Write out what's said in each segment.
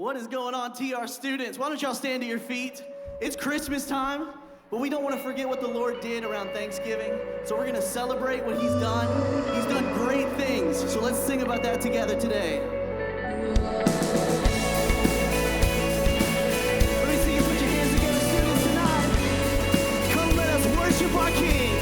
What is going on, TR students? Why don't y'all stand to your feet? It's Christmas time, but we don't want to forget what the Lord did around Thanksgiving. So we're going to celebrate what He's done. He's done great things. So let's sing about that together today. Let me see you put your hands together, students, tonight. Come, let us worship our King.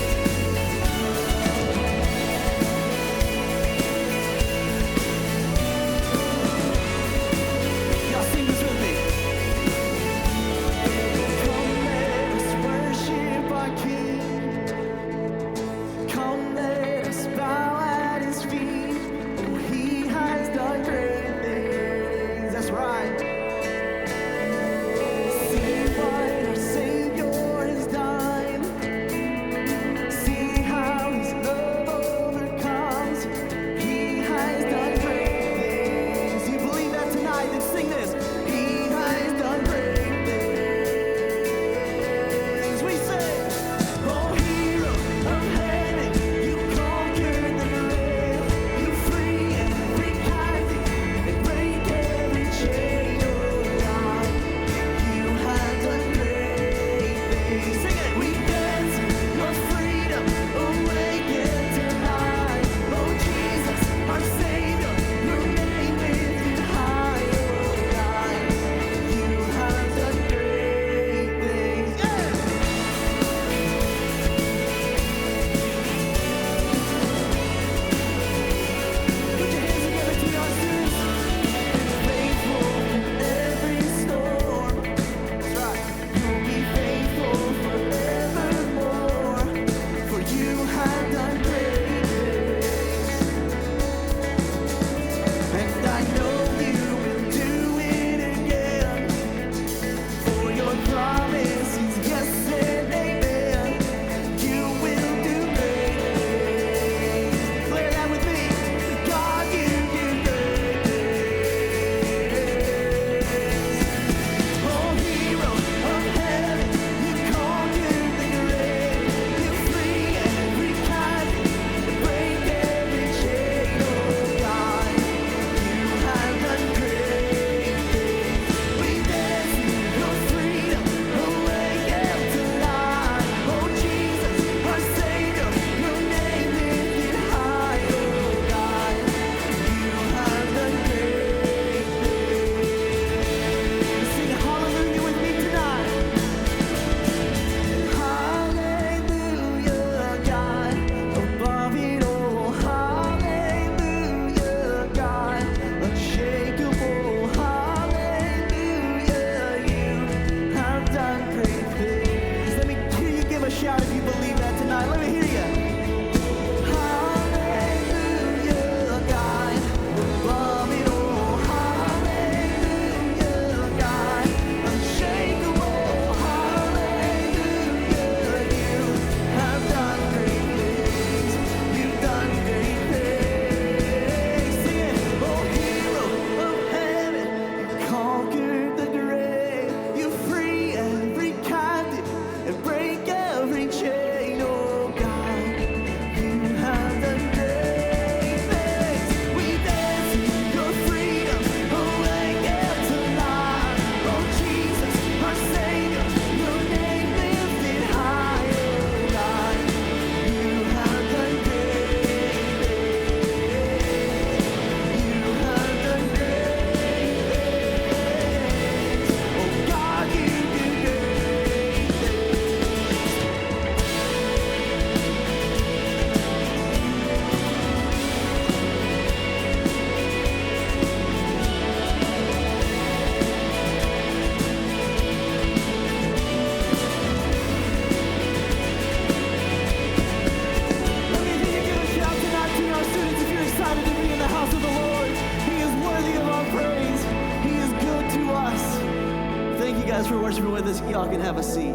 For worshiping with us, y'all can have a seat.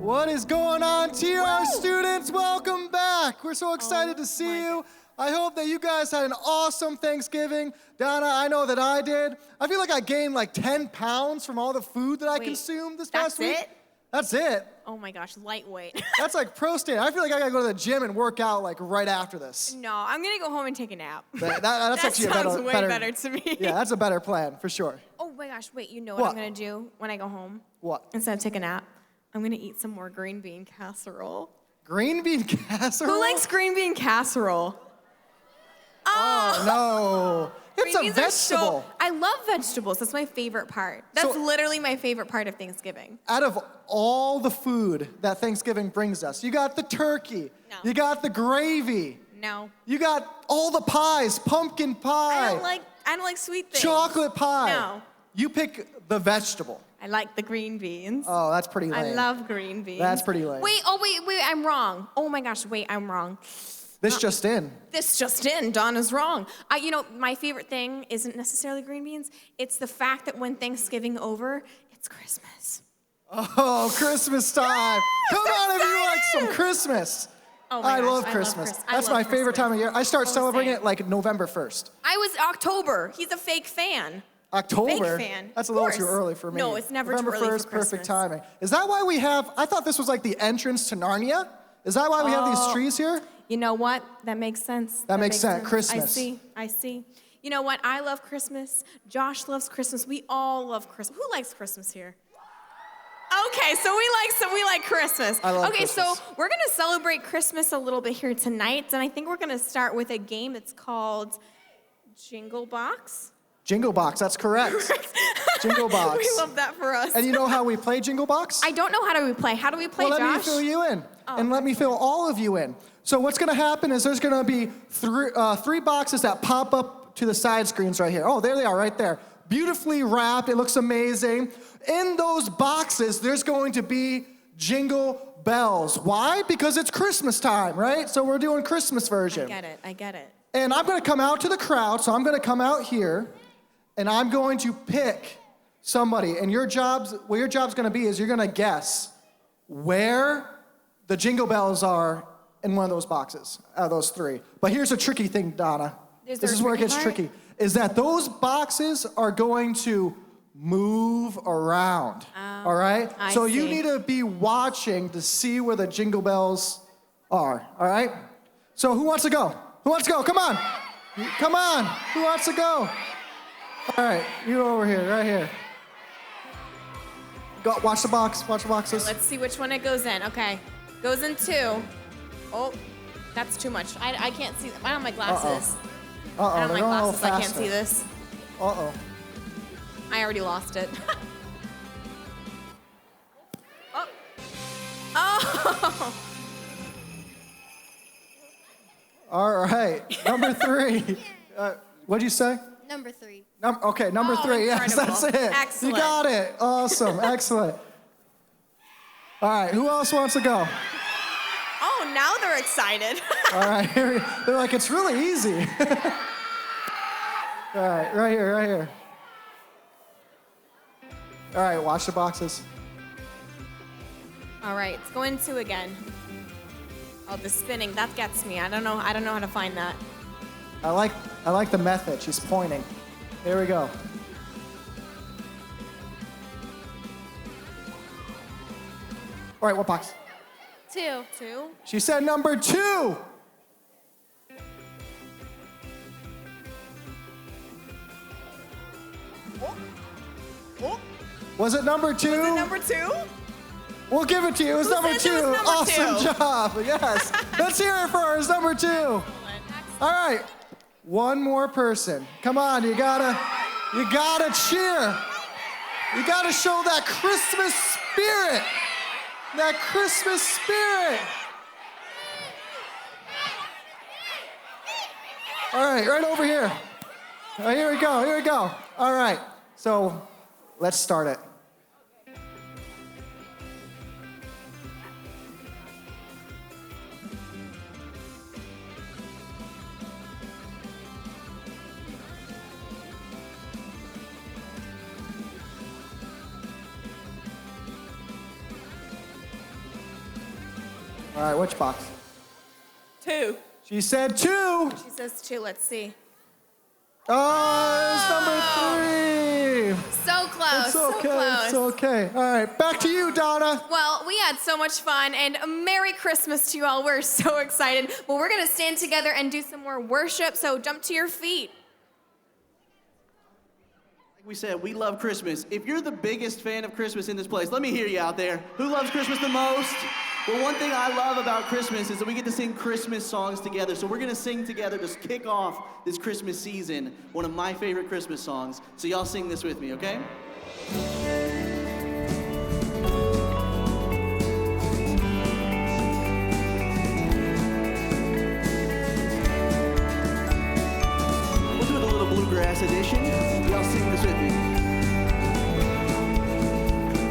What is going on, TR students? Welcome back. We're so excited to see you. I hope that you guys had an awesome Thanksgiving. Donna, I know that I did. I feel like I gained like 10 pounds from all the food that I consumed this past week. That's it? That's it? Oh my gosh, lightweight. That's like pro stand. I feel like I gotta go to the gym and work out like right after this. No, I'm gonna go home and take a nap. That's That actually sounds a way better to me. Yeah, that's a better plan for sure. Oh my gosh, wait, you know what What? I'm gonna do when I go home? What? Instead of taking a nap, I'm gonna eat some more green bean casserole. Green bean casserole? Who likes green bean casserole? Oh, no. It's Green a beans are so- vegetable. I love vegetables. That's my favorite part. That's So- literally my favorite part of Thanksgiving. Out of all the food that Thanksgiving brings us, you got the turkey, No. you got the gravy, No. you got all the pies, pumpkin pie, I don't like sweet things. chocolate pie. No. You pick the vegetable. I like the green beans. Oh, that's pretty lame. I love green beans. That's pretty lame. Wait, I'm wrong. Oh my gosh, wait, I'm wrong. This just in. This just in, Donna's wrong. My favorite thing isn't necessarily green beans. It's the fact that when Thanksgiving over, it's Christmas. Oh, Christmas time. Come on if you like some Christmas. Oh my I gosh, love I love Christmas. Christ- I That's love my favorite Christmas. time of year. I start Oh, celebrating same. it like November 1st. I was October. He's a fake fan. October? Fake fan. That's a Of little course. too early for me. No, it's never too November early for 1st, perfect Christmas. timing. Is that why we have, I thought this was like the entrance to Narnia? Is that why we have these trees here? You know what? That makes sense. That makes sense. Christmas. I see. You know what? I love Christmas. Josh loves Christmas. We all love Christmas. Who likes Christmas here? Okay, so we like Christmas. I love okay, Christmas. so we're gonna celebrate Christmas a little bit here tonight, and I think we're gonna start with a game that's called Jingle Box. Jingle Box, that's correct. Jingle Box. We love that for us. And you know how we play Jingle Box? I don't know how do we play. How do we play, Well, let me Josh? fill you in, and let me fill all of you in. So what's going to happen is there's going to be three boxes that pop up to the side screens right here. Oh, there they are, right there. Beautifully wrapped. It looks amazing. In those boxes, there's going to be jingle bells. Why? Because it's Christmas time, right? So we're doing Christmas version. I get it. And I'm going to come out to the crowd, so I'm going to come out here, and I'm going to pick somebody. And your job's going to be is you're going to guess where the jingle bells are in one of those boxes, out of those three. But here's a tricky thing, Donna. Is This there is a where it tricky gets part? tricky, is that those boxes are going to move around, all right? I So you see. need to be watching to see where the jingle bells are, all right? So who wants to go? Who wants to go? Come on. Come on. Who wants to go? All right, you over here, right here. Go, watch the box, watch the boxes. Let's see which one it goes in. Okay, goes in 2. Oh, that's too much. I can't see them. I don't have my glasses. I Uh-oh, don't have they're my going a little glasses. I can't faster. see this. Uh-oh. I already lost it. Oh. Oh. All right, number 3. What'd you say? Number 3. Okay, number Oh, 3. Yes, incredible. that's it. Excellent. You got it. Awesome. Excellent. All right, who else wants to go? Oh, now they're excited. All right, here they're like, it's really easy. All right, right here, right here. All right, watch the boxes. All right, it's going 2 again. Oh, the spinning, that gets me. I don't know how to find that. I like the method. She's pointing. There we go. All right, what box? 2. 2. She said number 2. Was it number 2? Number 2? We'll give it to you. It was Who number says 2. it was number Awesome 2? job. Yes. Let's hear it for her. It's number 2. All right. One more person. Come on, you gotta cheer. You gotta show that Christmas spirit. That Christmas spirit. All right, right over here. Here we go, here we go. All right, so let's start it. All right, which box? 2. She said 2. She says 2. Let's see. Oh, it's number 3. So close. It's okay, So close. it's okay. All right, back to you, Donna. Well, we had so much fun, and Merry Christmas to you all. We're so excited. Well, we're going to stand together and do some more worship, so jump to your feet. Like we said, we love Christmas. If you're the biggest fan of Christmas in this place, let me hear you out there. Who loves Christmas the most? Well, one thing I love about Christmas is that we get to sing Christmas songs together. So we're going to sing together to kick off this Christmas season, one of my favorite Christmas songs. So y'all sing this with me, okay? We'll do it a little bluegrass edition. Y'all sing this with me.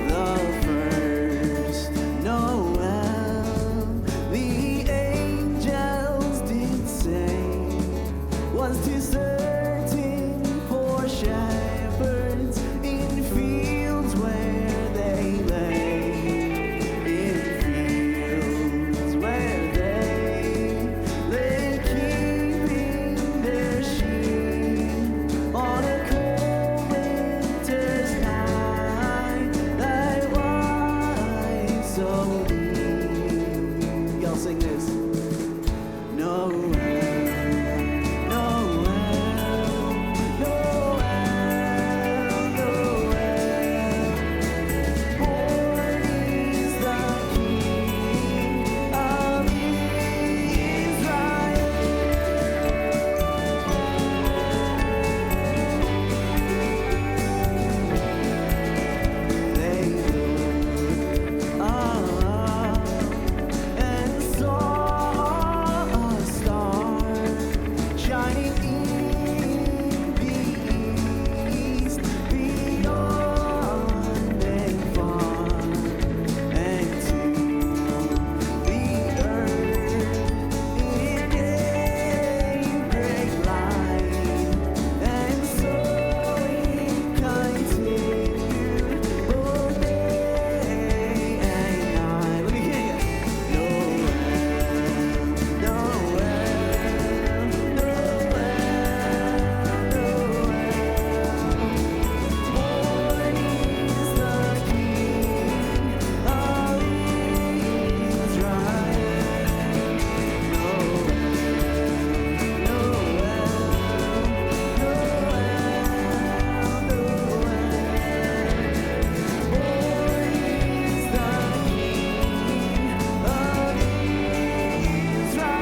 The first Noel, the angels did say, was to certain poor shepherds in fields where they lay, in fields where they lay keeping their sheep on a cold winter's night, thy white so deep. Y'all sing this. Noel, Noel, Noel, Noel. Born is the King of Israel. They looked up and saw a star shining in the east, beyond and far, and to the earth it gave great light, and so it continued both day and night. Let me hear you. Noel, Noel, Noel, born is the King of Israel.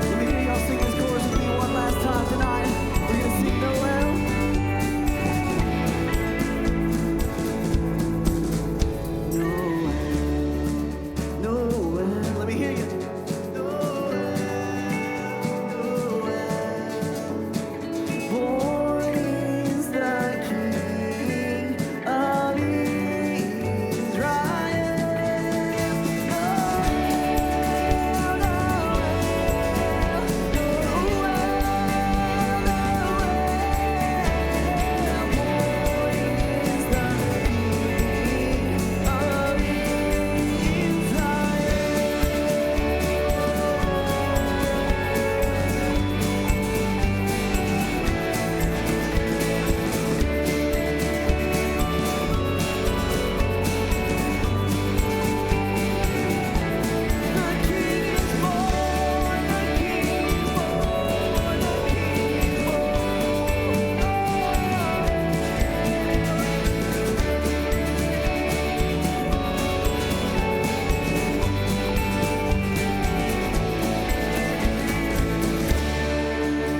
Let me hear y'all sing this chorus with me one last time tonight. We're gonna sing Noel. Noel, Noel. Let me hear you. Noel, Noel. Born is the King of Israel.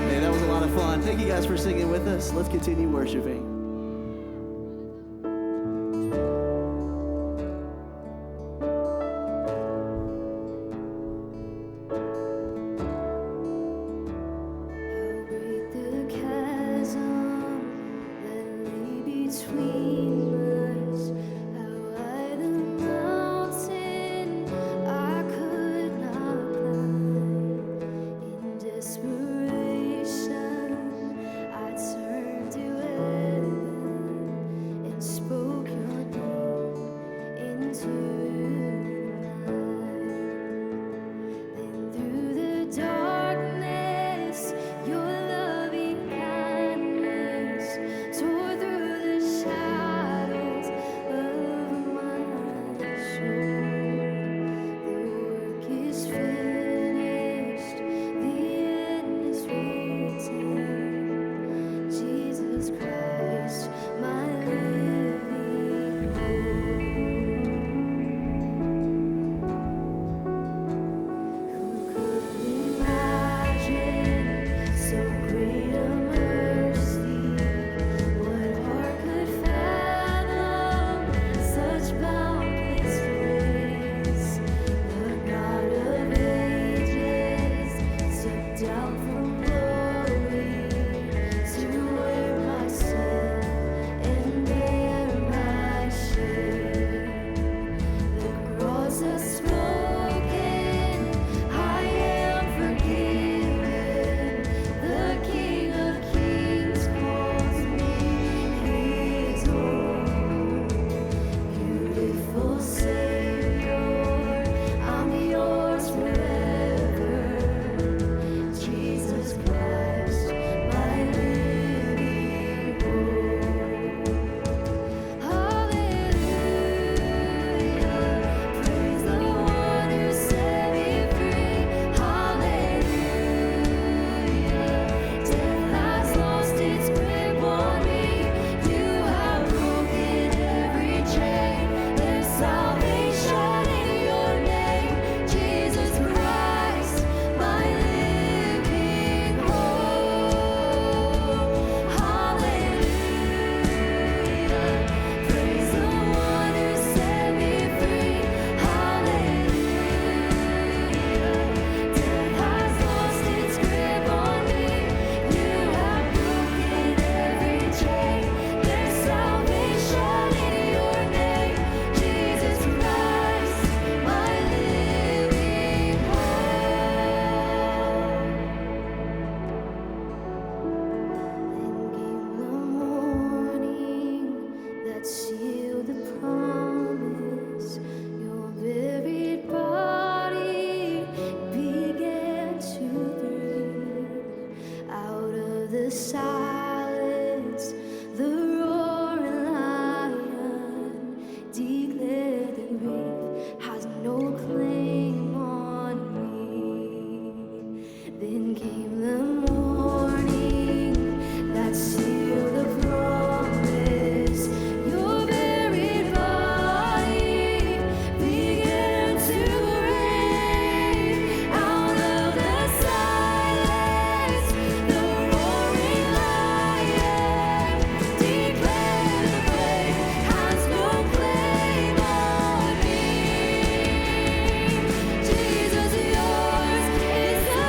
Hey, that was a lot of fun. Thank you guys for singing with us. Let's continue worshiping. Break the chasm that lay between us. How high the mountain I could not climb. In desperation, I turned to heaven and spoke your name into the night. Then through the work is finished, the end is written. Jesus Christ, my living hope. Who could imagine so great a mercy? What heart could fathom such boundless grace? The God of ages stepped down from glory to wear my sin and bear my shame. The cross has spoken, I am forgiven. The King of Kings calls me his own. Beautiful Savior, I'm yours forever. Jesus Christ, my living hope. Hallelujah, praise the one who set me free. Hallelujah, death has lost its grip on me. You have broken every chain. There's salvation in your name, Jesus Christ, my living hope. Hallelujah, praise the one who set me free. Hallelujah, death has lost its grip on me. You have broken every chain. There's salvation in your name, Jesus Christ, my living hope. Then came the morning that sealed the promise. Your buried body began to breathe. Out of the silence, the roaring lion declared the grave has no claim on me. Then came the morning that sealed the promise. Your buried body began to reign. Out of the silence, the roaring lion declared the grave has no claim on me. Jesus, yours is the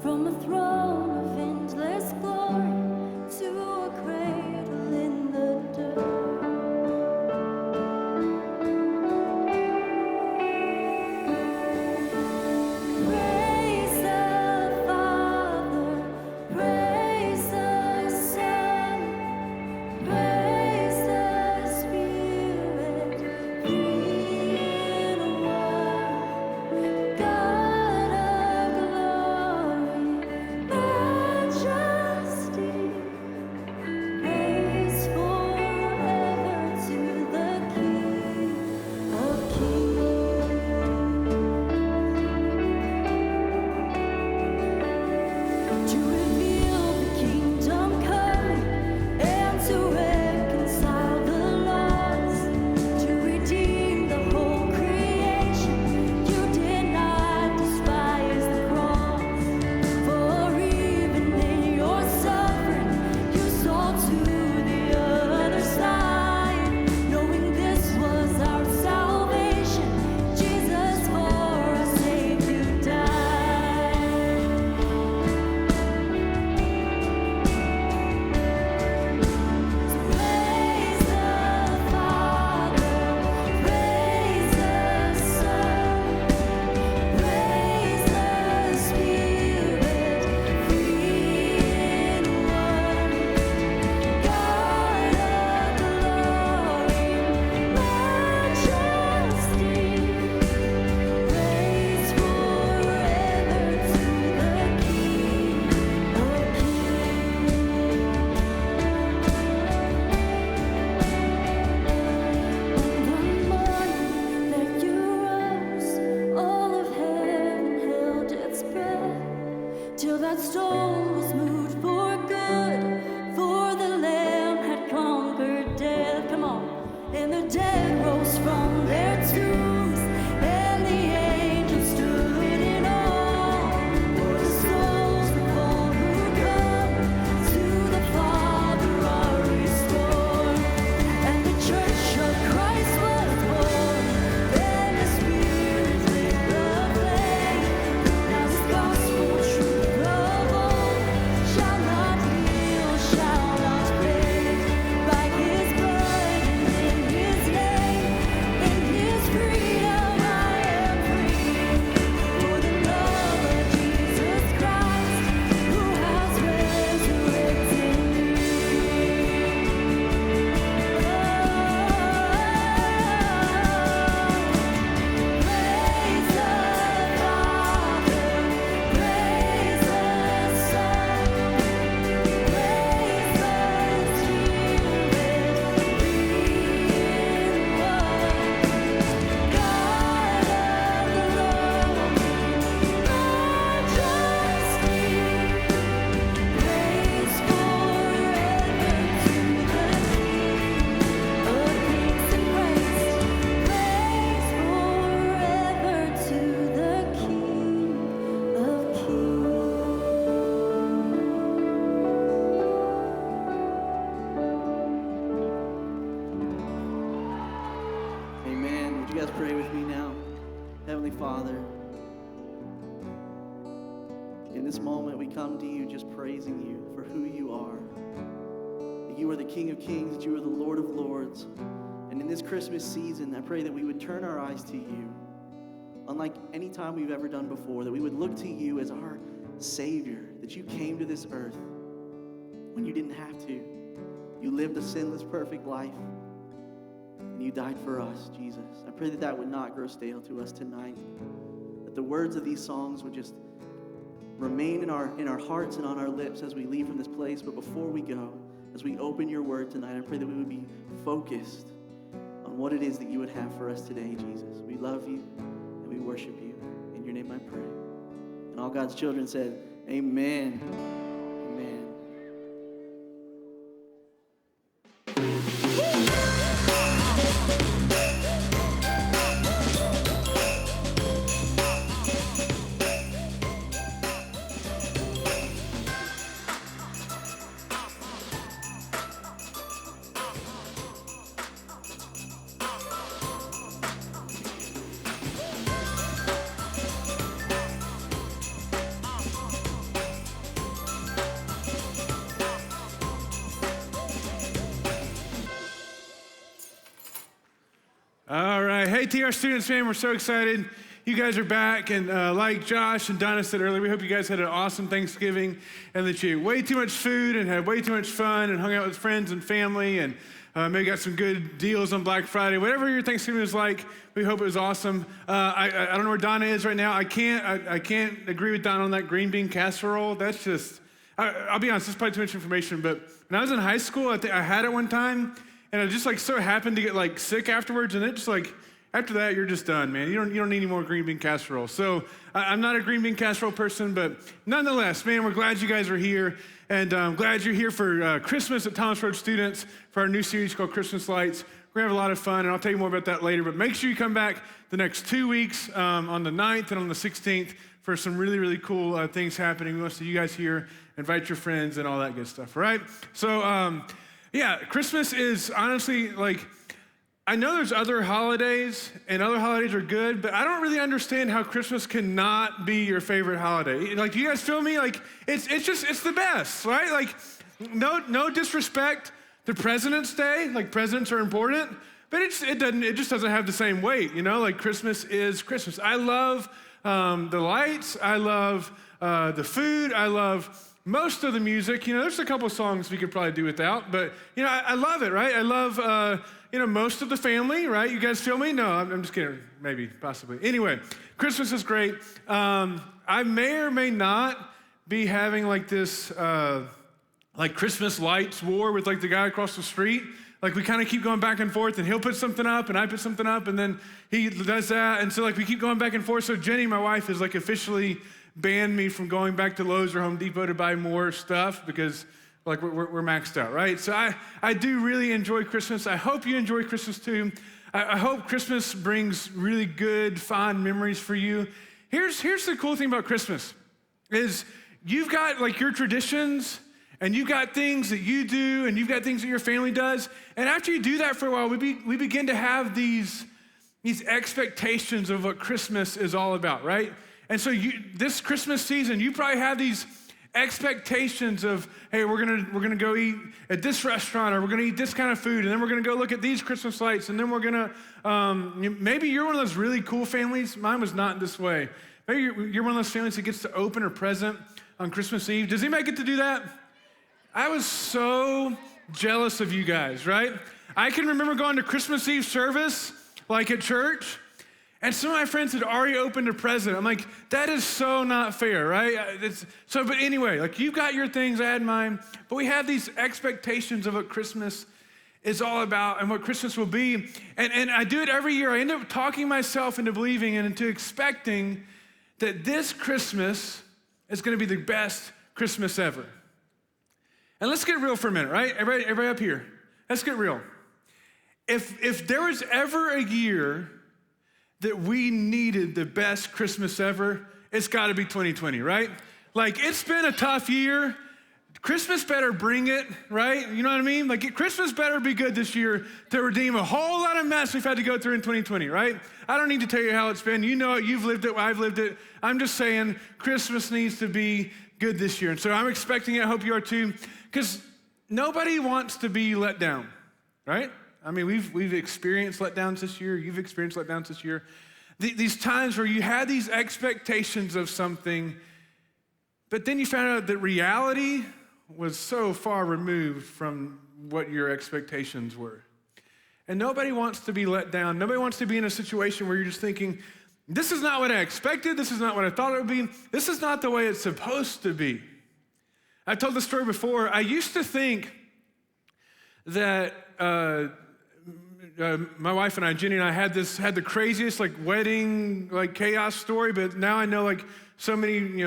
from the throne of endless you guys pray with me now? Heavenly Father, in this moment we come to you just praising you for who you are. That you are the King of Kings, that you are the Lord of Lords. And in this Christmas season, I pray that we would turn our eyes to you, unlike any time we've ever done before, that we would look to you as our Savior, that you came to this earth when you didn't have to. You lived a sinless, perfect life, and you died for us, Jesus. I pray that that would not grow stale to us tonight, that the words of these songs would just remain in our hearts and on our lips as we leave from this place. But before we go, as we open your word tonight, I pray that we would be focused on what it is that you would have for us today, Jesus. We love you and we worship you. In your name I pray. And all God's children said, amen. Amen. All right. Hey, TR Students, man, we're so excited. You guys are back, and like Josh and Donna said earlier, we hope you guys had an awesome Thanksgiving and that you ate way too much food and had way too much fun and hung out with friends and family and maybe got some good deals on Black Friday. Whatever your Thanksgiving was like, we hope it was awesome. I don't know where Donna is right now. I can't agree with Donna on that green bean casserole. That's just, I'll be honest, this is probably too much information, but when I was in high school, I think I had it one time, and I just like so happened to get like sick afterwards, and it just like, after that, you're just done, man. You don't need any more green bean casserole. So I'm not a green bean casserole person, but nonetheless, man, we're glad you guys are here. And I'm glad you're here for Christmas at Thomas Road Students for our new series called Christmas Lights. We're going to have a lot of fun, and I'll tell you more about that later. But make sure you come back the next 2 weeks on the 9th and on the 16th for some really, really cool things happening. We want to see you guys here, invite your friends, and all that good stuff, all right? So, yeah, Christmas is honestly like, I know there's other holidays, and other holidays are good, but I don't really understand how Christmas cannot be your favorite holiday. Like, you guys feel me? Like, it's the best, right? Like, no disrespect to President's Day. Like, presidents are important, but it just doesn't have the same weight, you know? Like, Christmas is Christmas. I love the lights. I love the food. I love most of the music. You know, there's a couple songs we could probably do without, but, you know, I love it, right? I love, you know, most of the family, right? You guys feel me? No, I'm just kidding. Maybe, possibly. Anyway, Christmas is great. I may or may not be having like this, like Christmas lights war with like the guy across the street. Like we kind of keep going back and forth, and he'll put something up and I put something up, and then he does that. And so like we keep going back and forth. So Jenny, my wife, is like officially banned me from going back to Lowe's or Home Depot to buy more stuff because like we're maxed out, right? So I do really enjoy Christmas. I hope you enjoy Christmas too. I hope Christmas brings really good, fond memories for you. Here's the cool thing about Christmas is you've got like your traditions, and you've got things that you do, and you've got things that your family does. And after you do that for a while, we begin to have these expectations of what Christmas is all about, right? And so this Christmas season, you probably have these expectations of, hey, we're gonna go eat at this restaurant, or we're gonna eat this kind of food, and then we're gonna go look at these Christmas lights, and then we're gonna, maybe you're one of those really cool families. Mine was not this way. Maybe you're one of those families that gets to open a present on Christmas Eve. Does anybody get to do that? I was so jealous of you guys, right? I can remember going to Christmas Eve service, like at church, and some of my friends had already opened a present. I'm like, that is so not fair, right? But anyway, like you've got your things, I had mine, but we have these expectations of what Christmas is all about and what Christmas will be. And I do it every year. I end up talking myself into believing and into expecting that this Christmas is gonna be the best Christmas ever. And let's get real for a minute, right? Everybody up here, let's get real. If there was ever a year that we needed the best Christmas ever, it's gotta be 2020, right? Like, it's been a tough year. Christmas better bring it, right? You know what I mean? Like Christmas better be good this year to redeem a whole lot of mess we've had to go through in 2020, right? I don't need to tell you how it's been. You know it, you've lived it, I've lived it. I'm just saying Christmas needs to be good this year. And so I'm expecting it, I hope you are too, because nobody wants to be let down, right? I mean, we've experienced letdowns this year. You've experienced letdowns this year. These times where you had these expectations of something, but then you found out that reality was so far removed from what your expectations were. And nobody wants to be let down. Nobody wants to be in a situation where you're just thinking, this is not what I expected. This is not what I thought it would be. This is not the way it's supposed to be. I've told this story before. I used to think that my wife and I, Jenny and I, had the craziest wedding chaos story, but now I know so many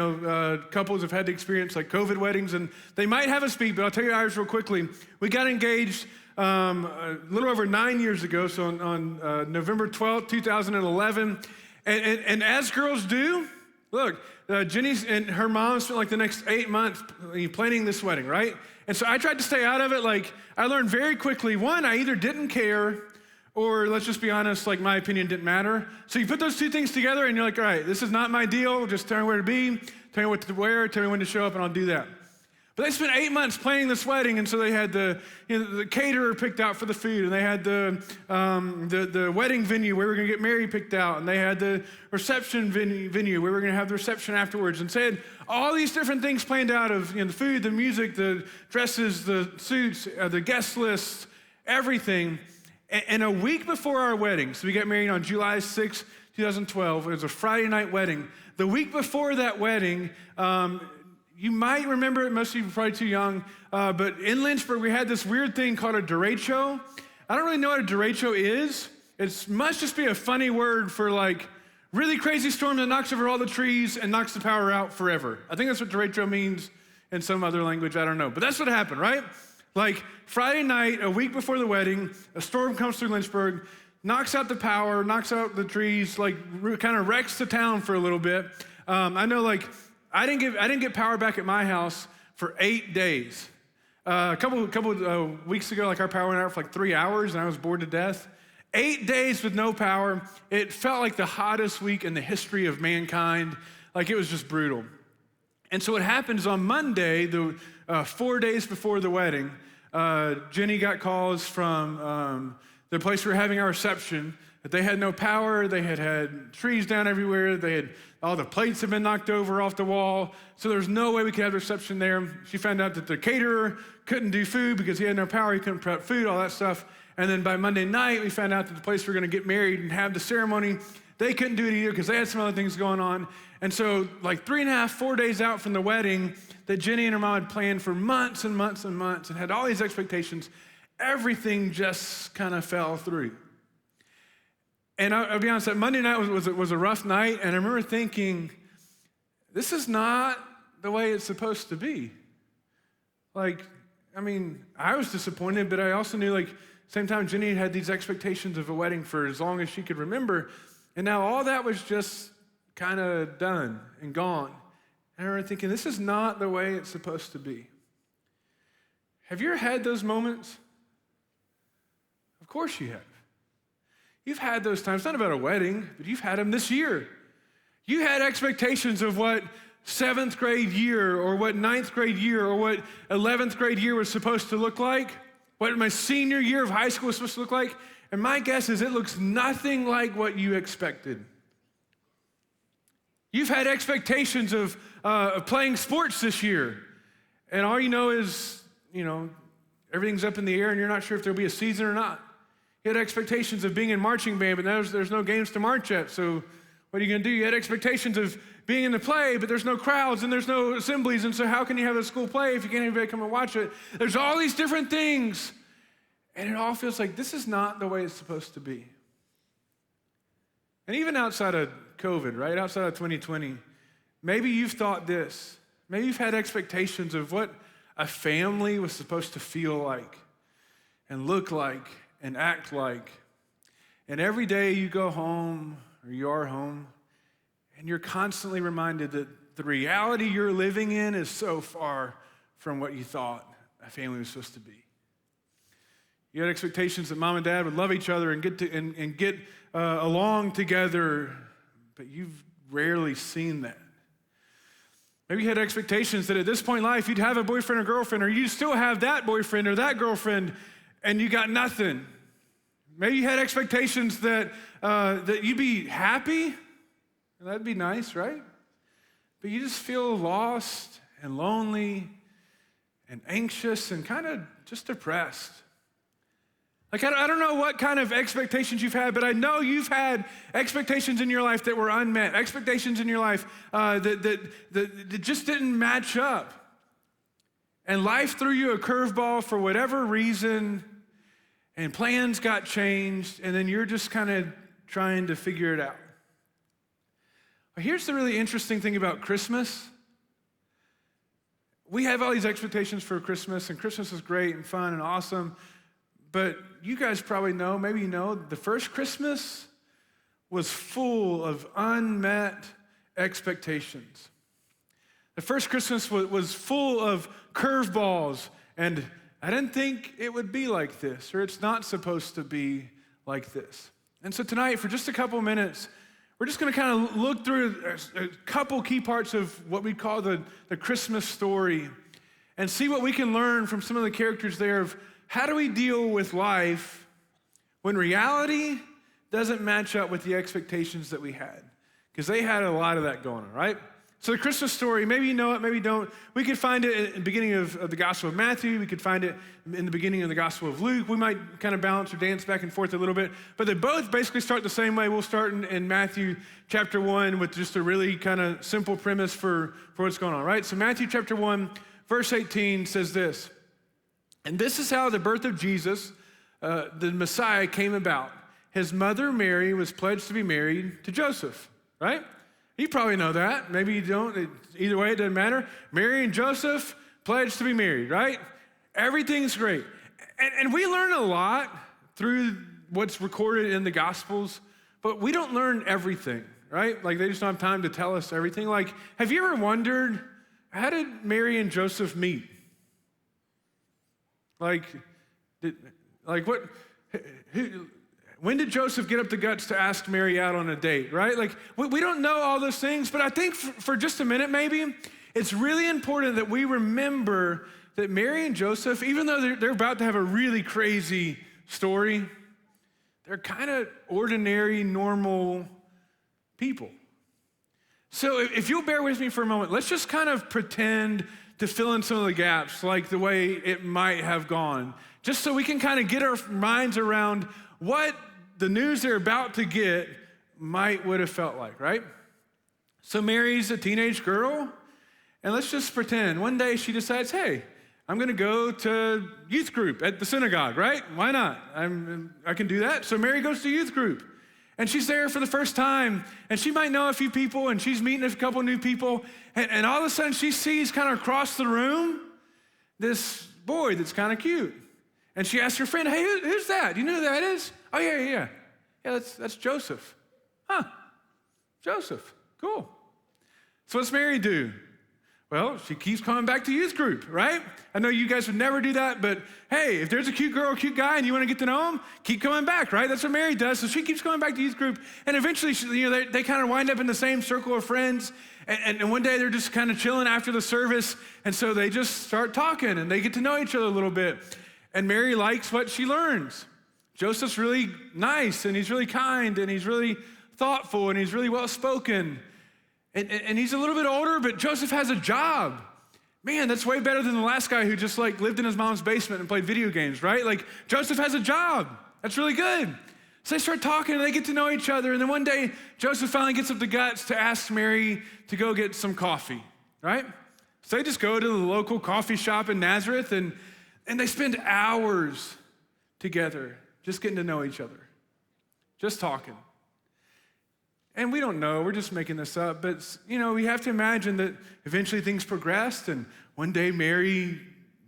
couples have had to experience COVID weddings, and they might have us beat, but I'll tell you ours real quickly. We got engaged a little over 9 years ago, so on November 12th, 2011, and as girls do, look, Jenny's and her mom spent the next 8 months planning this wedding, right? And so I tried to stay out of it. I learned very quickly, one, I either didn't care, or let's just be honest, my opinion didn't matter. So you put those two things together and you're all right, this is not my deal. Just tell me where to be, tell me what to wear, tell me when to show up, and I'll do that. But they spent 8 months planning this wedding, and so they had the caterer picked out for the food, and they had the wedding venue where we were going to get married picked out, and they had the reception venue where we were going to have the reception afterwards, and so they had all these different things planned out of the food, the music, the dresses, the suits, the guest lists, everything. And a week before our wedding, so we got married on July 6, 2012. It was a Friday night wedding. The week before that wedding, you might remember it, most of you are probably too young, but in Lynchburg, we had this weird thing called a derecho. I don't really know what a derecho is. It must just be a funny word for really crazy storm that knocks over all the trees and knocks the power out forever. I think that's what derecho means in some other language, I don't know. But that's what happened, right? Friday night, a week before the wedding, a storm comes through Lynchburg, knocks out the power, knocks out the trees, kind of wrecks the town for a little bit. I know, I didn't get power back at my house for 8 days. A couple weeks ago, our power went out for 3 hours, and I was bored to death. 8 days with no power. It felt like the hottest week in the history of mankind. It was just brutal. And so what happens on Monday, 4 days before the wedding, Jenny got calls from the place we were having our reception that they had no power, they had trees down everywhere, all the plates had been knocked over off the wall, so there was no way we could have the reception there. She found out that the caterer couldn't do food because he had no power, he couldn't prep food, all that stuff. And then by Monday night, we found out that the place we were gonna get married and have the ceremony, they couldn't do it either because they had some other things going on. And so 3.5, 4 days out from the wedding that Jenny and her mom had planned for months and months and months and had all these expectations, everything just kind of fell through. And I'll be honest, that Monday night was a rough night, and I remember thinking, this is not the way it's supposed to be. I was disappointed, but I also knew, same time Jenny had these expectations of a wedding for as long as she could remember, and now all that was just kind of done and gone. And I remember thinking, this is not the way it's supposed to be. Have you ever had those moments? Of course you have. You've had those times, not about a wedding, but you've had them this year. You had expectations of what 7th grade year or what 9th grade year or what 11th grade year was supposed to look like, what my senior year of high school was supposed to look like, and my guess is it looks nothing like what you expected. You've had expectations of playing sports this year, and all you know is, everything's up in the air and you're not sure if there'll be a season or not. You had expectations of being in marching band, but there's no games to march at, so what are you going to do? You had expectations of being in the play, but there's no crowds and there's no assemblies, and so how can you have a school play if you can't even come and watch it? There's all these different things, and it all feels like this is not the way it's supposed to be. And even outside of COVID, right, outside of 2020, maybe you've thought this. Maybe you've had expectations of what a family was supposed to feel like and look like and act like. And every day you go home, or you are home, and you're constantly reminded that the reality you're living in is so far from what you thought a family was supposed to be. You had expectations that mom and dad would love each other and get along together, but you've rarely seen that. Maybe you had expectations that at this point in life you'd have a boyfriend or girlfriend, or you still have that boyfriend or that girlfriend, and you got nothing. Maybe you had expectations that you'd be happy, and that'd be nice, right? But you just feel lost and lonely and anxious and kind of just depressed. Like, I don't know what kind of expectations you've had, but I know you've had expectations in your life that were unmet, expectations in your life that just didn't match up. And life threw you a curveball for whatever reason, and plans got changed, and then you're just kind of trying to figure it out. But here's the really interesting thing about Christmas. We have all these expectations for Christmas, and Christmas is great and fun and awesome, but you guys probably know, maybe you know, the first Christmas was full of unmet expectations. The first Christmas was full of curveballs, and I didn't think it would be like this, or it's not supposed to be like this. And so tonight, for just a couple minutes, we're just going to kind of look through a couple key parts of what we call the Christmas story and see what we can learn from some of the characters there of how do we deal with life when reality doesn't match up with the expectations that we had? Because they had a lot of that going on, right? So the Christmas story, maybe you know it, maybe you don't. We could find it in the beginning of the Gospel of Matthew. We could find it in the beginning of the Gospel of Luke. We might kind of balance or dance back and forth a little bit. But they both basically start the same way. We'll start in Matthew chapter 1 with just a really kind of simple premise for what's going on, right? So Matthew chapter 1, verse 18 says this. And this is how the birth of Jesus, the Messiah, came about. His mother Mary was pledged to be married to Joseph, right? You probably know that. Maybe you don't. Either way, it doesn't matter. Mary and Joseph pledged to be married, right? Everything's great. And we learn a lot through what's recorded in the Gospels, but we don't learn everything, right? Like, they just don't have time to tell us everything. Like, have you ever wondered, how did Mary and Joseph meet? When did Joseph get up the guts to ask Mary out on a date, right? Like, we don't know all those things, but I think for just a minute maybe, it's really important that we remember that Mary and Joseph, even though they're about to have a really crazy story, they're kind of ordinary, normal people. So if you'll bear with me for a moment, let's just kind of pretend to fill in some of the gaps like the way it might have gone, just so we can kind of get our minds around what the news they're about to get would have felt like, right? So Mary's a teenage girl, and let's just pretend one day she decides, hey, I'm gonna go to youth group at the synagogue, right? Why not? I can do that. So Mary goes to youth group, and she's there for the first time, and she might know a few people, and she's meeting a couple new people, and all of a sudden she sees kind of across the room this boy that's kind of cute. And she asks her friend, hey, who's that? Do you know who that is? Oh, yeah. Yeah, that's Joseph. Huh, Joseph, cool. So what's Mary do? Well, she keeps coming back to youth group, right? I know you guys would never do that, but hey, if there's a cute girl or cute guy and you want to get to know him, keep coming back, right? That's what Mary does. So she keeps coming back to youth group, and eventually, they kind of wind up in the same circle of friends, and one day they're just kind of chilling after the service, and so they just start talking, and they get to know each other a little bit. And Mary likes what she learns. Joseph's really nice, and he's really kind, and he's really thoughtful, and he's really well-spoken. And he's a little bit older, but Joseph has a job. Man, that's way better than the last guy who just lived in his mom's basement and played video games, right? Like, Joseph has a job. That's really good. So they start talking, and they get to know each other. And then one day, Joseph finally gets up the guts to ask Mary to go get some coffee, right? So they just go to the local coffee shop in Nazareth, and they spend hours together just getting to know each other, just talking. And we don't know, we're just making this up, but we have to imagine that eventually things progressed, and one day Mary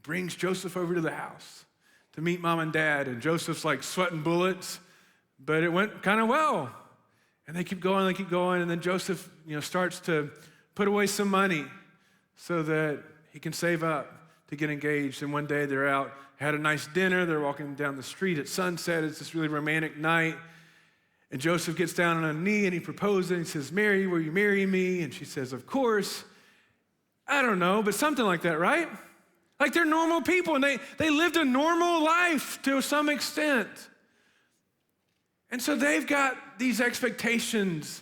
brings Joseph over to the house to meet mom and dad, and Joseph's sweating bullets, but it went kind of well. And they keep going, and then Joseph starts to put away some money so that he can save up to get engaged. And one day they're out, had a nice dinner. They're walking down the street at sunset. It's this really romantic night. And Joseph gets down on a knee and he proposes and he says, Mary, will you marry me? And she says, of course. I don't know, but something like that, right? Like they're normal people and they lived a normal life to some extent. And so they've got these expectations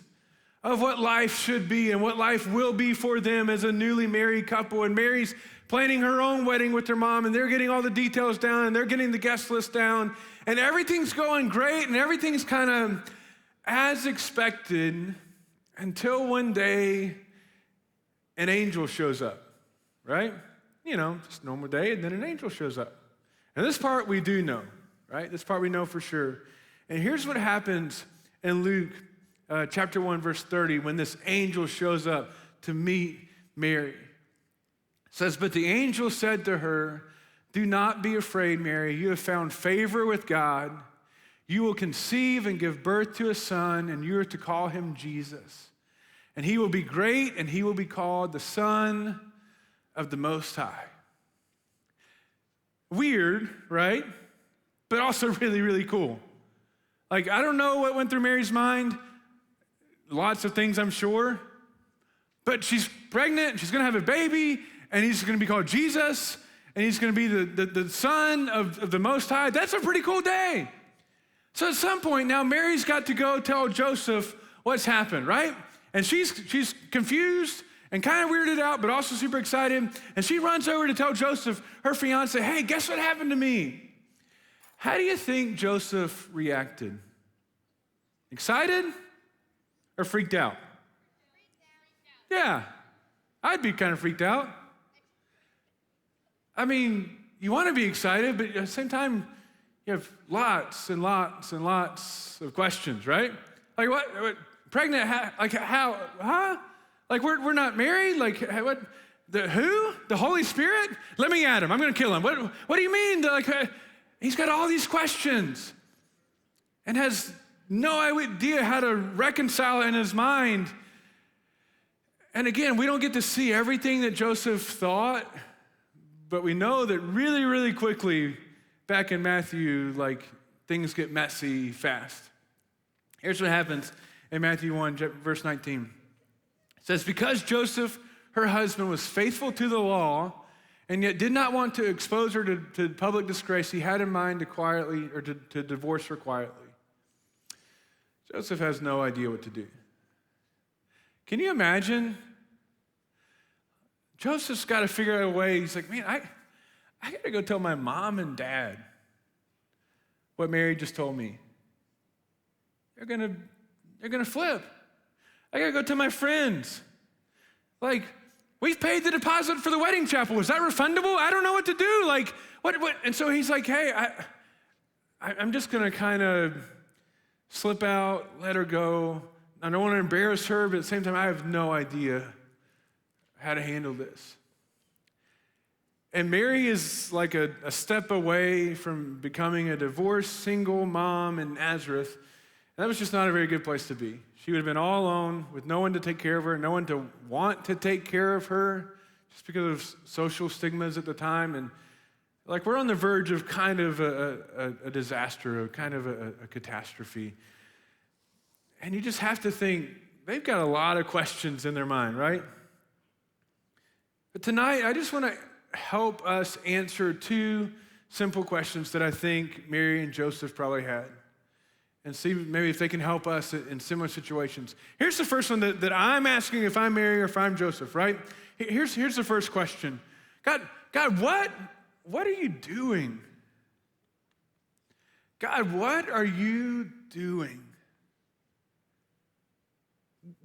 of what life should be and what life will be for them as a newly married couple. And Mary's planning her own wedding with her mom, and they're getting all the details down, and they're getting the guest list down, and everything's going great, and everything's kind of as expected until one day an angel shows up, right? You know, just a normal day, and then an angel shows up. And this part we do know, right? This part we know for sure. And here's what happens in Luke chapter 1, verse 30, when this angel shows up to meet Mary. It says, but the angel said to her, do not be afraid, Mary. You have found favor with God. You will conceive and give birth to a son, and you are to call him Jesus. And he will be great, and he will be called the Son of the Most High. Weird, right? But also really, really cool. Like, I don't know what went through Mary's mind. Lots of things, I'm sure. But she's pregnant, she's gonna have a baby, and he's gonna be called Jesus, and he's gonna be the Son of the Most High. That's a pretty cool day. So at some point now, Mary's got to go tell Joseph what's happened, right? And she's confused and kind of weirded out, but also super excited. And she runs over to tell Joseph, her fiance, hey, guess what happened to me? How do you think Joseph reacted? Excited? Or freaked out? Yeah, I'd be kind of freaked out. I mean, you want to be excited, but at the same time, you have lots and lots and lots of questions, right? Like what pregnant, how, huh? Like we're not married? Like what, who? The Holy Spirit? Let me at him, I'm gonna kill him. What do you mean? He's got all these questions and has no idea how to reconcile in his mind. And again, we don't get to see everything that Joseph thought, but we know that really, really quickly, back in Matthew, things get messy fast. Here's what happens in Matthew 1, verse 19. It says, because Joseph, her husband, was faithful to the law and yet did not want to expose her to public disgrace, he had in mind to divorce her quietly. Joseph has no idea what to do. Can you imagine? Joseph's got to figure out a way. He's like, man, I got to go tell my mom and dad what Mary just told me. They're gonna flip. I got to go tell my friends. Like, we've paid the deposit for the wedding chapel. Is that refundable? I don't know what to do. Like, what? And so he's like, hey, I'm just going to kind of slip out, let her go. I don't want to embarrass her, but at the same time, I have no idea how to handle this. And Mary is like a step away from becoming a divorced single mom in Nazareth. And that was just not a very good place to be. She would have been all alone with no one to take care of her, no one to want to take care of her, just because of social stigmas at the time. And we're on the verge of kind of a disaster, kind of a catastrophe. And you just have to think, they've got a lot of questions in their mind, right? But tonight, I just want to help us answer two simple questions that I think Mary and Joseph probably had, and see maybe if they can help us in similar situations. Here's the first one that I'm asking if I'm Mary or if I'm Joseph, right? Here's the first question. God, what are you doing? God, what are you doing?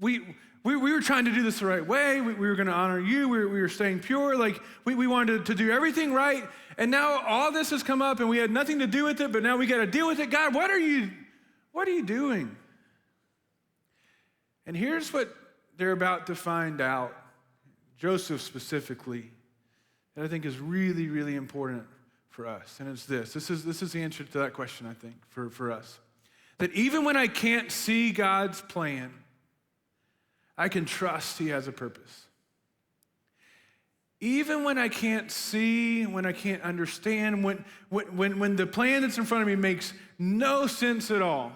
We were trying to do this the right way. We were going to honor you. We were staying pure. We wanted to do everything right. And now all this has come up and we had nothing to do with it, but now we got to deal with it. God, what are you doing? And here's what they're about to find out, Joseph specifically, that I think is really, really important for us. And it's this. This is the answer to that question, I think, for us. That even when I can't see God's plan, I can trust he has a purpose. even when I can't see, when I can't understand, when the plan that's in front of me makes no sense at all,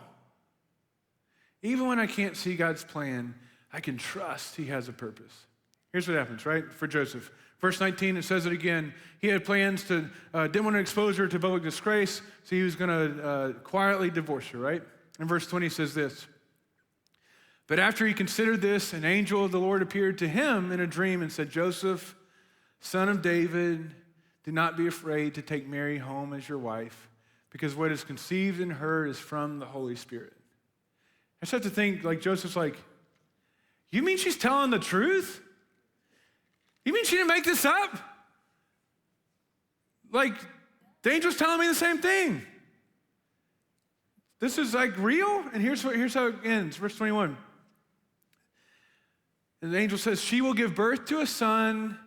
even when I can't see God's plan, I can trust he has a purpose. Here's what happens, right, for Joseph. Verse 19, it says it again. He had plans to, didn't want to expose her to public disgrace, so he was going to quietly divorce her, right? And verse 20 says this. But after he considered this, an angel of the Lord appeared to him in a dream and said, Joseph, son of David, do not be afraid to take Mary home as your wife, because what is conceived in her is from the Holy Spirit. I start to think, like, Joseph's like, you mean she's telling the truth? You mean she didn't make this up? Like, the angel's telling me the same thing. This is like real? And here's how it ends, verse 21. And the angel says, she will give birth to a son,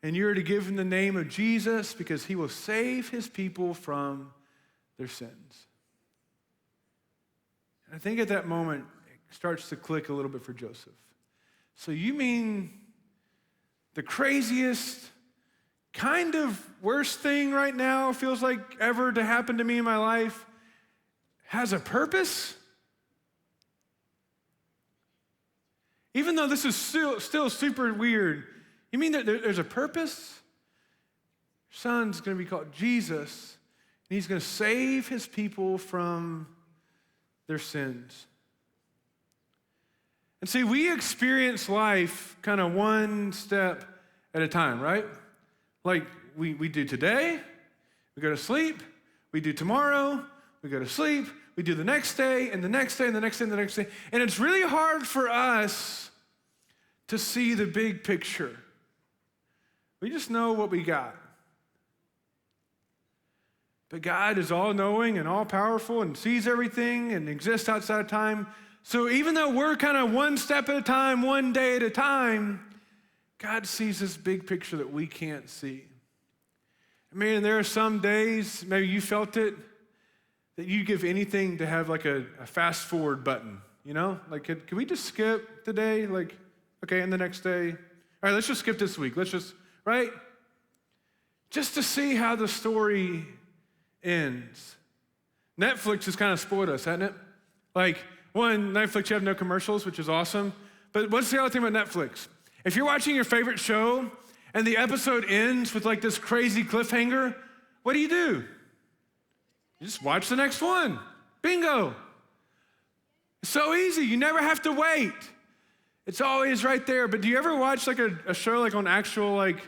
and you're to give him the name of Jesus, because he will save his people from their sins. And I think at that moment, it starts to click a little bit for Joseph. So you mean the craziest, kind of worst thing right now feels like ever to happen to me in my life has a purpose? Even though this is still super weird, you mean that there's a purpose? Your son's going to be called Jesus, and he's going to save his people from their sins. And see, we experience life kind of one step at a time, right? Like we do today, we go to sleep, we do tomorrow, we go to sleep, we do the next day, and the next day, and the next day, and the next day. And it's really hard for us to see the big picture. We just know what we got. But God is all-knowing and all-powerful and sees everything and exists outside of time. So even though we're kind of one step at a time, one day at a time, God sees this big picture that we can't see. I mean, there are some days, maybe you felt it, that you'd give anything to have like a fast forward button, you know? Like, can we just skip today? Like, okay, and the next day? All right, let's just skip this week. Let's just, right? Just to see how the story ends. Netflix has kind of spoiled us, hasn't it? Like, one, Netflix, you have no commercials, which is awesome. But what's the other thing about Netflix? If you're watching your favorite show and the episode ends with like this crazy cliffhanger, what do? You just watch the next one. Bingo. It's so easy. You never have to wait. It's always right there. But do you ever watch like a show like on actual like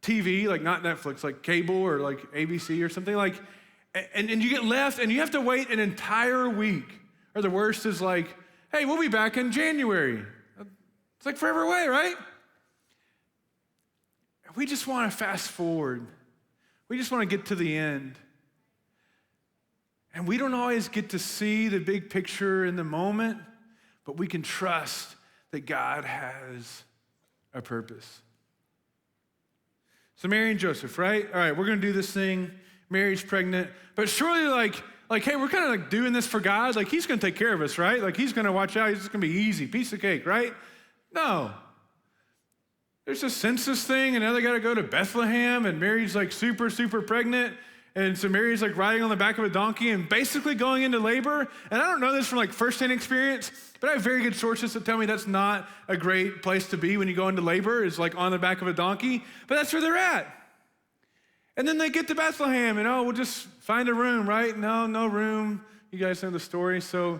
TV, like not Netflix, like cable or like ABC or something like, and you get left and you have to wait an entire week. Or the worst is like, hey, we'll be back in January. It's like forever away, right? We just want to fast forward. We just want to get to the end. And we don't always get to see the big picture in the moment, but we can trust that God has a purpose. So Mary and Joseph, right? All right, we're going to do this thing. Mary's pregnant. But surely like, hey, we're kind of like doing this for God. Like, he's going to take care of us, right? Like, he's going to watch out. It's going to be easy, piece of cake, right? No. There's a census thing, and now they got to go to Bethlehem, and Mary's like super, super pregnant. And so Mary's like riding on the back of a donkey and basically going into labor. And I don't know this from like firsthand experience, but I have very good sources that tell me that's not a great place to be when you go into labor, is like on the back of a donkey. But that's where they're at. And then they get to Bethlehem, and we'll just find a room, right? No room. You guys know the story. So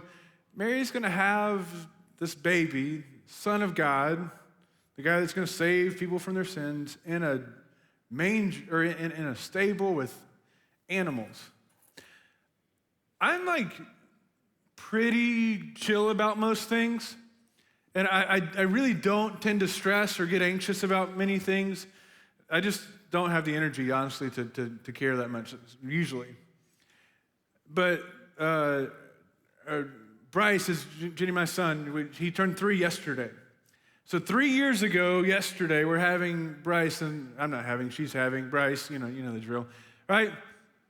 Mary's going to have this baby, Son of God, the guy that's going to save people from their sins, in a manger or in a stable with animals. I'm like pretty chill about most things, and I really don't tend to stress or get anxious about many things. I just don't have the energy, honestly, to care that much, usually. But Bryce is Jenny, my son. He turned 3 yesterday. So 3 years ago, yesterday, we're having Bryce, and I'm not having, she's having Bryce. You know the drill, right?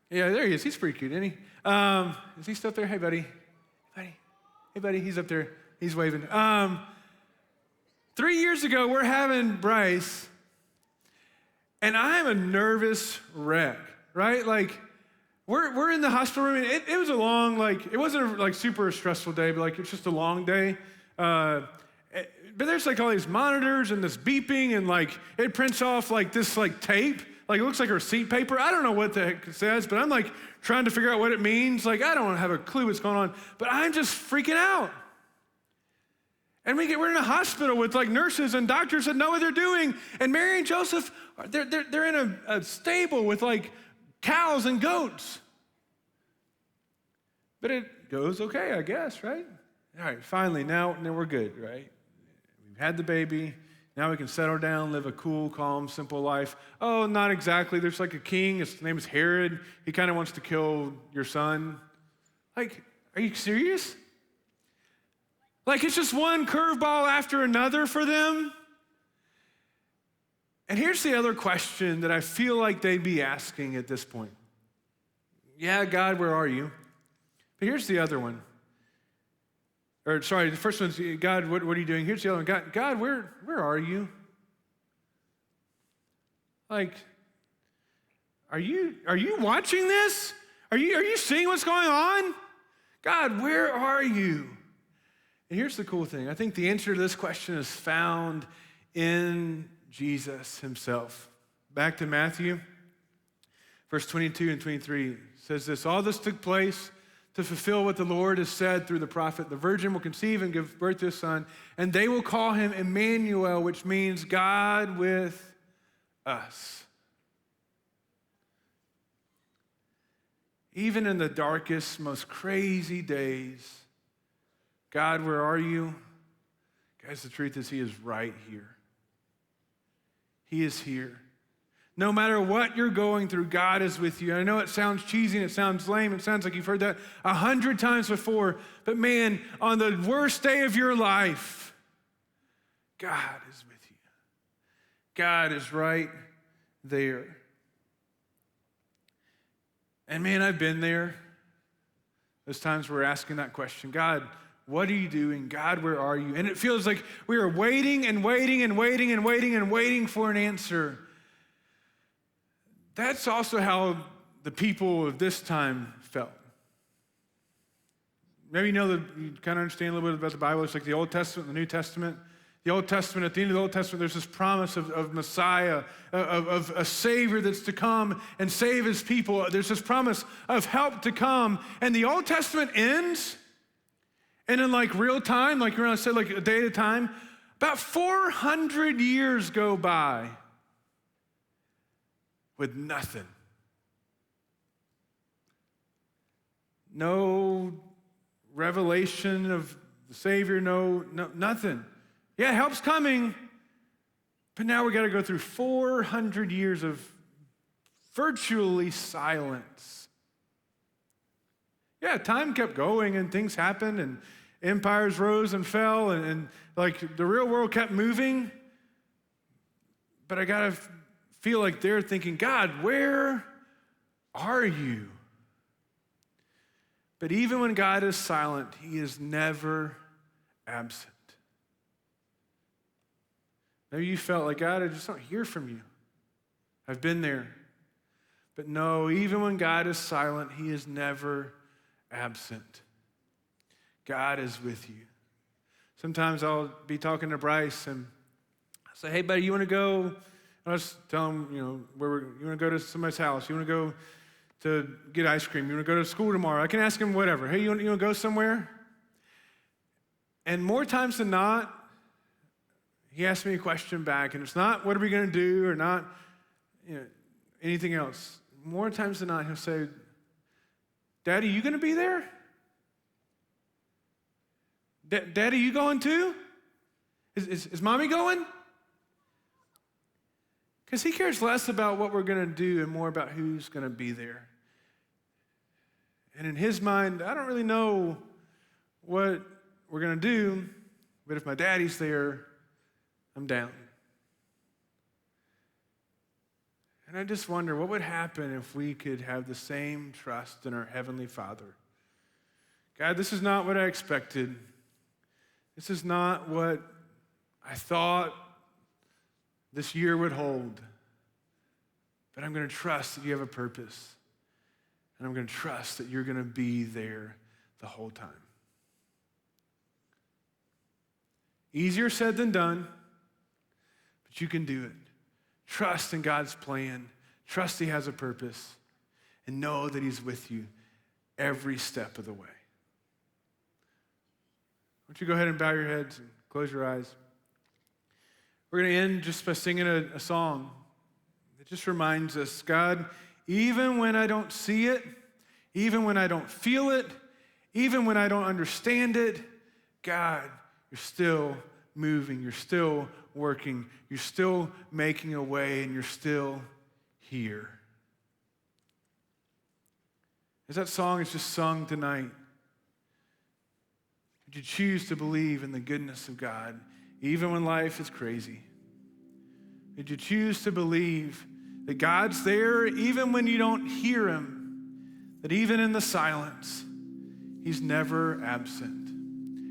Yeah, there he is. He's pretty cute, isn't he? Is he still up there? Hey, buddy. Hey, buddy. He's up there. He's waving. 3 years ago, we're having Bryce. And I'm a nervous wreck, right? Like, we're in the hospital room, and it was a long, like, it wasn't a super stressful day, but like, it's just a long day. But there's like all these monitors and this beeping, and like, it prints off like this like tape. Like, it looks like receipt paper. I don't know what the heck it says, but I'm like trying to figure out what it means. Like, I don't have a clue what's going on, but I'm just freaking out. And we're in a hospital with like nurses and doctors that know what they're doing. And Mary and Joseph, they're in a stable with like cows and goats. But it goes okay, I guess, right? All right, finally, now we're good, right? We've had the baby. Now we can settle down, live a cool, calm, simple life. Oh, not exactly. There's like a king. His name is Herod. He kind of wants to kill your son. Like, are you serious? Like, it's just one curveball after another for them. And here's the other question that I feel like they'd be asking at this point. Yeah, God, where are you? But here's the other one. Or sorry, the first one's, God, what are you doing? Here's the other one. God, where are you? Like, are you watching this? Are you seeing what's going on? God, where are you? And here's the cool thing. I think the answer to this question is found in Jesus himself. Back to Matthew, verse 22 and 23 says this, all this took place to fulfill what the Lord has said through the prophet. The virgin will conceive and give birth to a son, and they will call him Emmanuel, which means God with us. Even in the darkest, most crazy days, God, where are you? Guys, the truth is he is right here. He is here. No matter what you're going through, God is with you. I know it sounds cheesy and it sounds lame. It sounds like you've heard that 100 times before. But man, on the worst day of your life, God is with you. God is right there. And man, I've been there. Those times we're asking that question, God, what are you doing? God, where are you? And it feels like we are waiting and waiting and waiting and waiting and waiting for an answer. That's also how the people of this time felt. Maybe you kind of understand a little bit about the Bible. It's like the Old Testament and the New Testament. The Old Testament, at the end of the Old Testament, there's this promise of Messiah, of a Savior that's to come and save his people. There's this promise of help to come. And the Old Testament ends, and in like real time, like I said, like a day at a time, about 400 years go by with nothing. No revelation of the Savior, no nothing. Yeah, help's coming, but now we got to go through 400 years of virtually silence. Yeah, time kept going and things happened and empires rose and fell and like the real world kept moving. But I got to feel like they're thinking, God, where are you? But even when God is silent, he is never absent. Maybe you felt like, God, I just don't hear from you. I've been there. But no, even when God is silent, he is never absent. God is with you. Sometimes I'll be talking to Bryce and I say, hey, buddy, you want to go? And I'll just tell him, you want to go to somebody's house? You want to go to get ice cream? You want to go to school tomorrow? I can ask him whatever. Hey, you want to go somewhere? And more times than not, he asks me a question back, and it's not what are we going to do or not anything else. More times than not, he'll say, Daddy, you going to be there? Daddy, you going too? Is Mommy going? Because he cares less about what we're going to do and more about who's going to be there. And in his mind, I don't really know what we're going to do, but if my daddy's there, I'm down. And I just wonder what would happen if we could have the same trust in our Heavenly Father. God, this is not what I expected. This is not what I thought this year would hold. but I'm going to trust that you have a purpose. And I'm going to trust that you're going to be there the whole time. Easier said than done, but you can do it. Trust in God's plan. Trust he has a purpose. And know that he's with you every step of the way. Why don't you go ahead and bow your heads and close your eyes. We're going to end just by singing a song that just reminds us, God, even when I don't see it, even when I don't feel it, even when I don't understand it, God, you're still moving, you're still working, you're still making a way, and you're still here. As that song is just sung tonight, would you choose to believe in the goodness of God, even when life is crazy? Would you choose to believe that God's there even when you don't hear him, that even in the silence, he's never absent?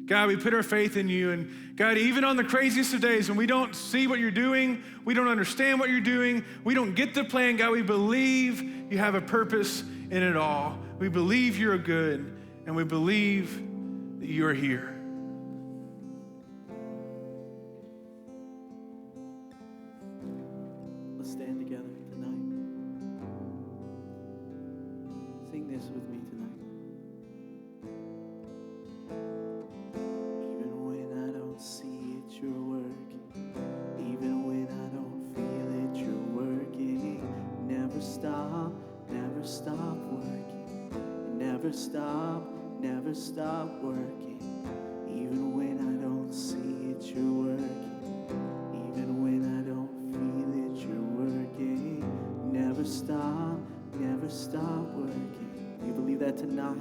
God, we put our faith in you, and God, even on the craziest of days when we don't see what you're doing, we don't understand what you're doing, we don't get the plan, God, we believe you have a purpose in it all. We believe you're good, and we believe that you are here. Let's stand together tonight. Sing this with me tonight. Even when I don't see it, you're working. Even when I don't feel it, you're working. Never stop working. Never stop working. Even when I don't see it, you're working. Even when I don't feel it, you're working. Never stop working. Do you believe that tonight?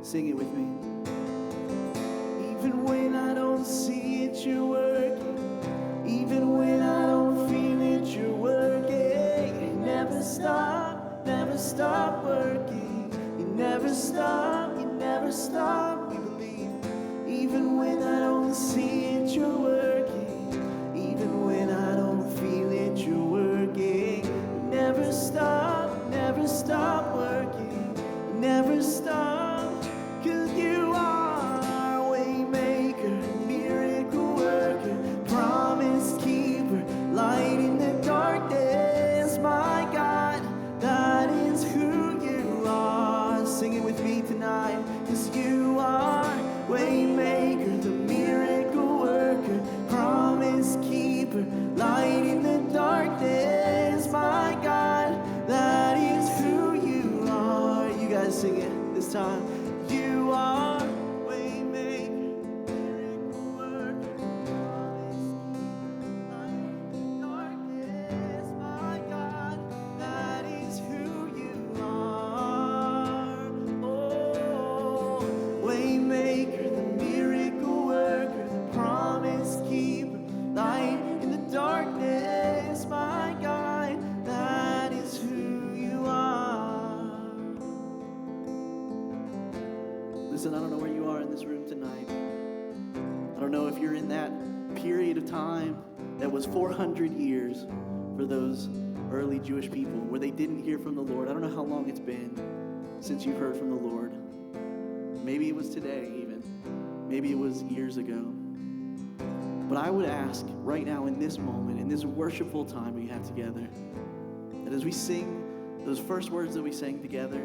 Sing it with me. Even when I don't see it, you're working. Even when I don't feel it, you're working. Never stop working. You never stop, we believe. Even when I don't see it, you're working. Even when I don't feel it, you're working. Never stop working. Never stop, 'cause you are waymaker, miracle worker, promise keeper, light in the darkness, my God, that is who you are. Sing it with me tonight, 'cause you are waymaker, the miracle worker, promise keeper, light in the darkness, my God, that is who you are. You guys sing it this time. You are waymaker, miracle worker, promise keeper, light in the darkness, my God, that is who you are. Oh, waymaker, the miracle worker, the promise keeper, light in the darkness, my God, that is who you are. Listen, I don't know where you are in this room tonight. I don't know if you're in that period of time that was 400 years for those early Jewish people where they didn't hear from the Lord. I don't know how long it's been since you've heard from the Lord. Maybe it was today even. Maybe it was years ago. But I would ask right now in this moment, in this worshipful time we have together, that as we sing those first words that we sang together,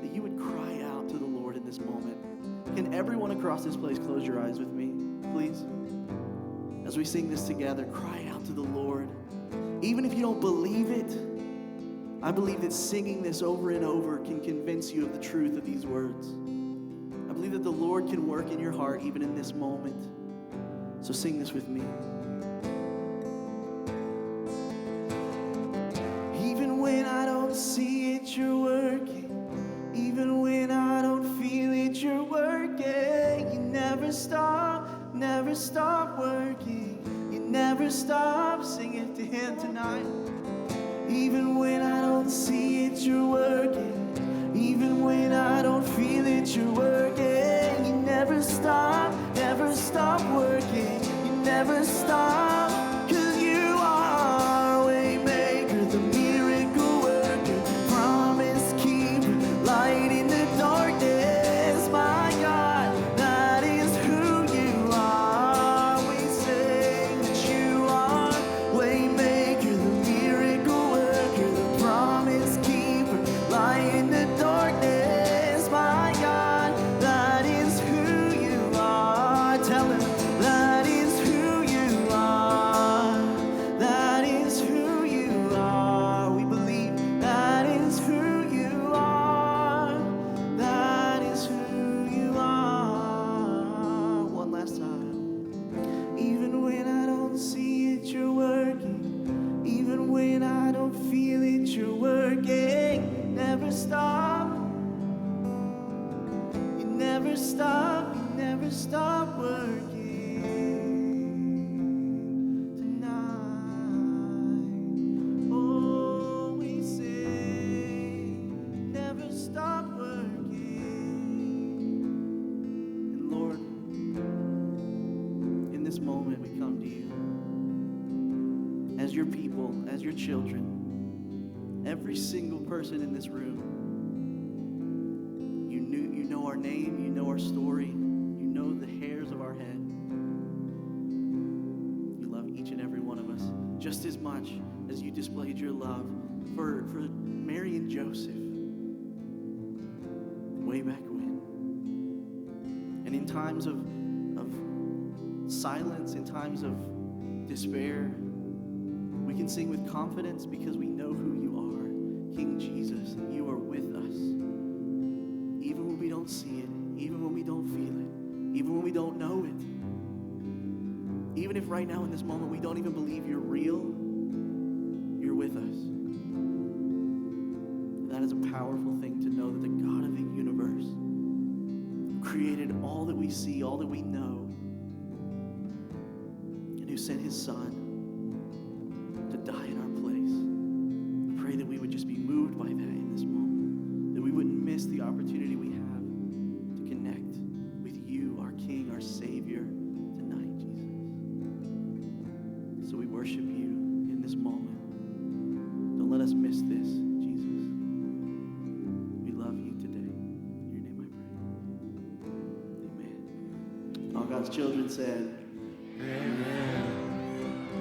that you would cry out to the Lord in this moment. Can everyone across this place close your eyes with me, please? As we sing this together, cry out to the Lord. Even if you don't believe it, I believe that singing this over and over can convince you of the truth of these words. I believe that the Lord can work in your heart even in this moment. So sing this with me. Even when I don't see it, you're working. Even when I don't feel it, you're working. You never stop working. You never stop. Sing it to him tonight. Even when I don't see it, you're working. Even when I don't feel it, you're working. You never stop working. You never stop, 'cause you are waymaker, the miracle stop. You never stop, you never stop working tonight. Oh, we sing, never stop working. And Lord, in this moment we come to you as your people, as your children. Every single person in this room, you know our name, you know our story, you know the hairs of our head. You love each and every one of us just as much as you displayed your love for Mary and Joseph way back when. And in times of silence, in times of despair, we can sing with confidence because we know who you are. King Jesus, you are with us. Even when we don't see it, even when we don't feel it, even when we don't know it. Even if right now in this moment we don't even believe you're real, you're with us. That is a powerful thing to know that the God of the universe who created all that we see, all that we know, and who sent his son to die in our place. I pray that we would just be moved by that in this moment, that we wouldn't miss the opportunity we have to connect with you, our King, our Savior, tonight, Jesus. So we worship you in this moment. Don't let us miss this, Jesus. We love you today. In your name I pray. Amen. All God's children said,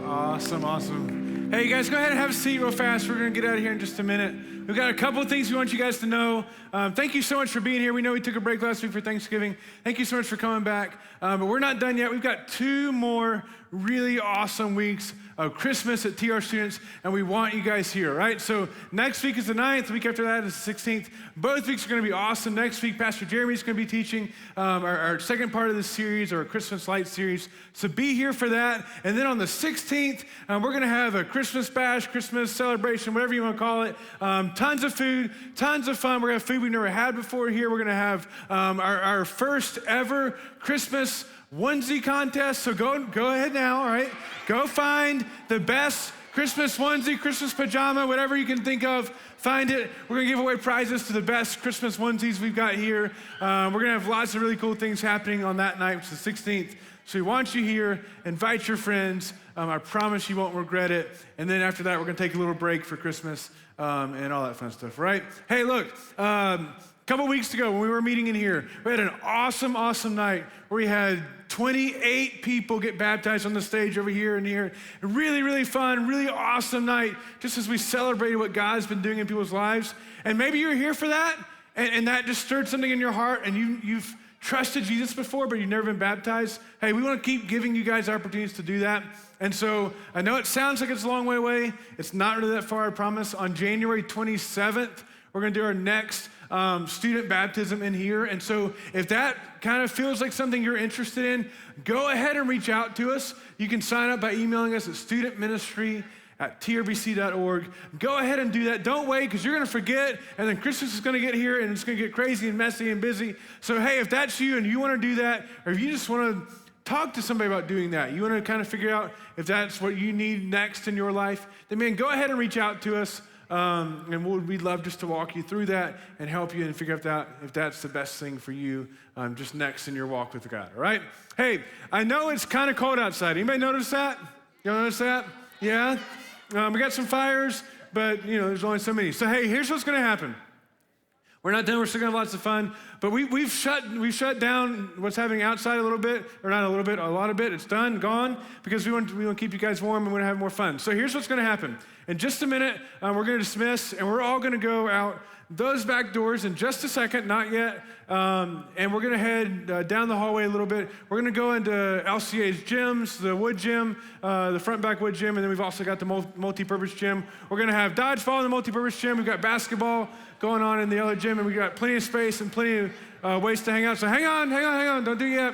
Awesome, awesome. Hey, you guys, go ahead and have a seat real fast. We're going to get out of here in just a minute. We've got a couple of things we want you guys to know. Thank you so much for being here. We know we took a break last week for Thanksgiving. Thank you so much for coming back. But we're not done yet. We've got 2 more really awesome weeks of Christmas at TR Students, and we want you guys here, right? So next week is the 9th. The week after that is the 16th. Both weeks are going to be awesome. Next week, Pastor Jeremy's going to be teaching our second part of this series, our Christmas Lights series. So be here for that. And then on the 16th, we're going to have a Christmas bash, Christmas celebration, whatever you want to call it. Tons of food, tons of fun. We're going to have food we've never had before here. We're going to have our first ever Christmas onesie contest. So go ahead now, all right? Go find the best Christmas onesie, Christmas pajama, whatever you can think of. Find it. We're going to give away prizes to the best Christmas onesies we've got here. We're going to have lots of really cool things happening on that night, which is the 16th. So we want you here. Invite your friends. I promise you won't regret it. And then after that, we're going to take a little break for Christmas and all that fun stuff, right? Hey, look. A couple weeks ago when we were meeting in here, we had an awesome, awesome night where we had 28 people get baptized on the stage over here and here. Really, really fun, really awesome night, just as we celebrated what God's been doing in people's lives. And maybe you're here for that, and that just stirred something in your heart, and you've trusted Jesus before, but you've never been baptized. Hey, we want to keep giving you guys opportunities to do that. And so I know it sounds like it's a long way away. It's not really that far, I promise. On January 27th, we're going to do our next student baptism in here. And so if that kind of feels like something you're interested in, go ahead and reach out to us. You can sign up by emailing us at studentministry@trbc.org. Go ahead and do that. Don't wait, because you're going to forget, and then Christmas is going to get here, and it's going to get crazy and messy and busy. So hey, if that's you and you want to do that, or if you just want to talk to somebody about doing that, you want to kind of figure out if that's what you need next in your life, then man, go ahead and reach out to us. And we'd love just to walk you through that and help you and figure out if that's the best thing for you just next in your walk with God, all right? Hey, I know it's kind of cold outside. Anybody notice that? You notice that? Yeah? We got some fires, but, there's only so many. So, hey, here's what's going to happen. We're not done. We're still going to have lots of fun. But we've shut down what's happening outside a little bit, or not a little bit, a lot of it. It's done, gone, because we want to keep you guys warm and we want to have more fun. So here's what's going to happen. In just a minute, we're going to dismiss, and we're all going to go out those back doors in just a second, not yet. And we're going to head down the hallway a little bit. We're going to go into LCA's gyms, the wood gym, the front back wood gym, and then we've also got the multi-purpose gym. We're going to have dodgeball in the multi-purpose gym. We've got basketball going on in the other gym, and we've got plenty of space and plenty of ways to hang out. So hang on, don't do it yet.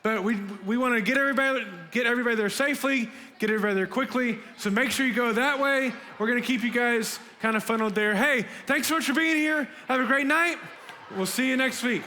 But we want to get everybody there safely, get everybody there quickly. So make sure you go that way. We're going to keep you guys kind of funneled there. Hey, thanks so much for being here. Have a great night. We'll see you next week.